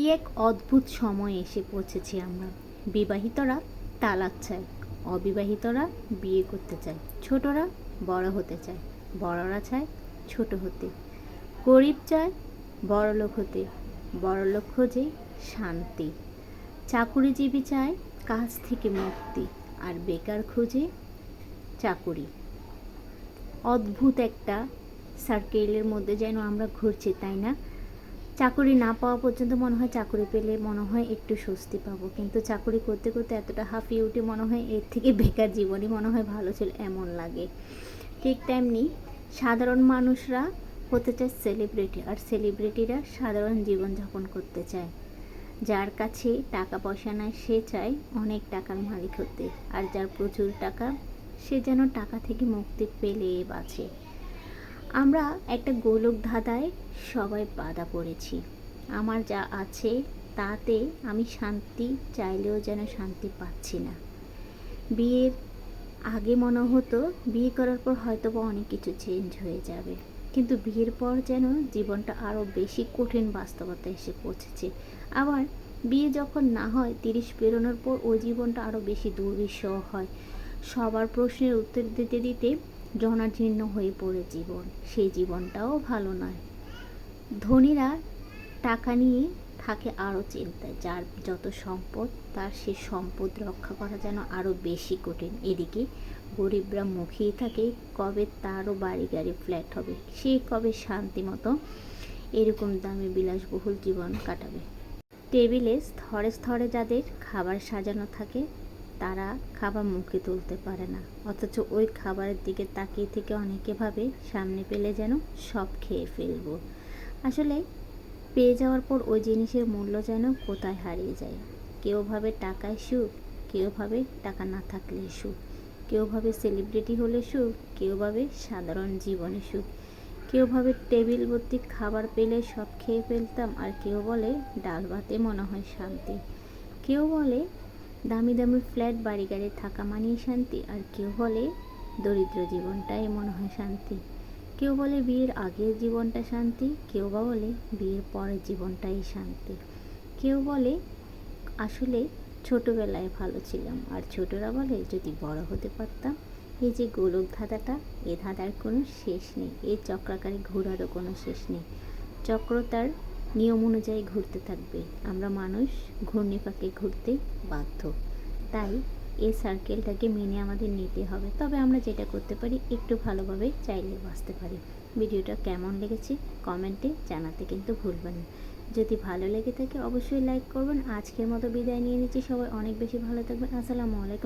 কি এক অদ্ভুত সময়ে এসে পৌঁছেছি আমরা। বিবাহিতরা তালাক চায়, অবিবাহিতরা বিয়ে করতে চায়, ছোটরা বড় হতে চায়, বড়রা চায় ছোট হতে, গরিব চায় বড়লোক হতে, বড়লোক খোঁজে শান্তি, চাকুরিজীবী চায় কাজ থেকে মুক্তি, আর বেকার খোঁজে চাকুরি। অদ্ভুত একটা সার্কেলের মধ্যে যেন আমরা ঘুরছি, তাই না? চাকরি না পাওয়া পর্যন্ত মনে হয় চাকরি পেলে মনে হয় একটু স্বস্তি পাবো, কিন্তু চাকরি করতে করতে এতটা হাঁপিয়ে উঠে মনে হয় এর থেকে বেকার জীবনই মনে হয় ভালো ছিল, এমন লাগে। ঠিক তেমনি সাধারণ মানুষরা হতে চায় সেলিব্রিটি, আর সেলিব্রিটিরা সাধারণ জীবনযাপন করতে চায়। যার কাছে টাকা পয়সা নাই সে চায় অনেক টাকার মালিক হতে, আর যার প্রচুর টাকা সে যেন টাকা থেকে মুক্তি পেলে বাঁচে। আমরা একটা গোলক ধাঁধায় সবাই বাঁধা পড়েছি। আমার যা আছে তাতে আমি শান্তি চাইলেও যেন শান্তি পাচ্ছি না। বিয়ের আগে মনে হতো বিয়ে করার পর হয়তো বা অনেক কিছু চেঞ্জ হয়ে যাবে, কিন্তু বিয়ের পর যেন জীবনটা আরও বেশি কঠিন বাস্তবতা এসে পৌঁছেছে। আবার বিয়ে যখন না হয় 30 পেরোনোর পর ওই জীবনটা আরও বেশি দুর্বিষহ হয়। সবার প্রশ্নের উত্তর দিতে দিতে জনাজীর্ণ হয়ে পড়ে জীবন, সেই জীবনটাও ভালো নয়। ধনীরা টাকা নিয়ে থাকে আরও চিন্তায়, যার যত সম্পদ তার সে সম্পদ রক্ষা করা যেন আরও বেশি কঠিন। এদিকে গরিবরা মুখিয়ে থাকে কবে তারও বাড়ি গাড়ি ফ্ল্যাট হবে, সে কবে শান্তি মতো এরকম দামে বিলাসবহুল জীবন কাটাবে। টেবিলে স্তরে স্তরে যাদের খাবার সাজানো থাকে তারা খাবার মুখে তুলতে পারে না, অথচ ওই খাবারের দিকে তাকিয়ে থেকে অনেকে ভাবে সামনে পেলে যেন সব খেয়ে ফেলবো। আসলে পেয়ে যাওয়ার পর ওই জিনিসের মূল্য যেন কোথায় হারিয়ে যায়। কেউ ভাবে টাকায় সুখ, কেউ ভাবে টাকা না থাকলে সুখ, কেউ ভাবে সেলিব্রিটি হলে সুখ, কেউ ভাবে সাধারণ জীবনে সুখ, কেউ ভাবে টেবিল ভর্তি খাবার পেলে সব খেয়ে ফেলতাম, আর কেউ বলে ডাল ভাতে মনে হয় শান্তি, কেউ বলে দামি দামি ফ্ল্যাট বাড়ি গাড়ি থাকা মানেই শান্তি, আর কেউ বলে দরিদ্র জীবনটাই মনে হয় শান্তি। কেউ বলে বিয়ের আগের জীবনটা শান্তি, কেউ বা বলে বিয়ের পরের জীবনটাই শান্তি। কেউ বলে আসলে ছোটোবেলায় ভালো ছিলাম, আর ছোটরা বলে যদি বড় হতে পারতাম। এই যে গোলক ধাঁধাটা, এ ধাঁধার কোনো শেষ নেই, এই চক্রাকারে ঘোরারও কোনো শেষ নেই। চক্র তার নিয়ম অনুযায়ী ঘুরতে থাকবে, আমরা মানুষ ঘূর্ণিপাকে ঘুরতে বাধ্য। তাই এই সার্কেলটাকে মেনে আমাদের নিতে হবে। তবে আমরা যেটা করতে পারি, একটু ভালোভাবে চাইলে বাঁচতে পারি। ভিডিওটা কেমন লেগেছে কমেন্টে জানাতে কিন্তু ভুলবেন না। যদি ভালো লেগে থাকে অবশ্যই লাইক করবেন। আজকের মতো বিদায় নিয়ে নিচ্ছি, সবাই অনেক বেশি ভালো থাকবেন। আসসালামু আলাইকুম।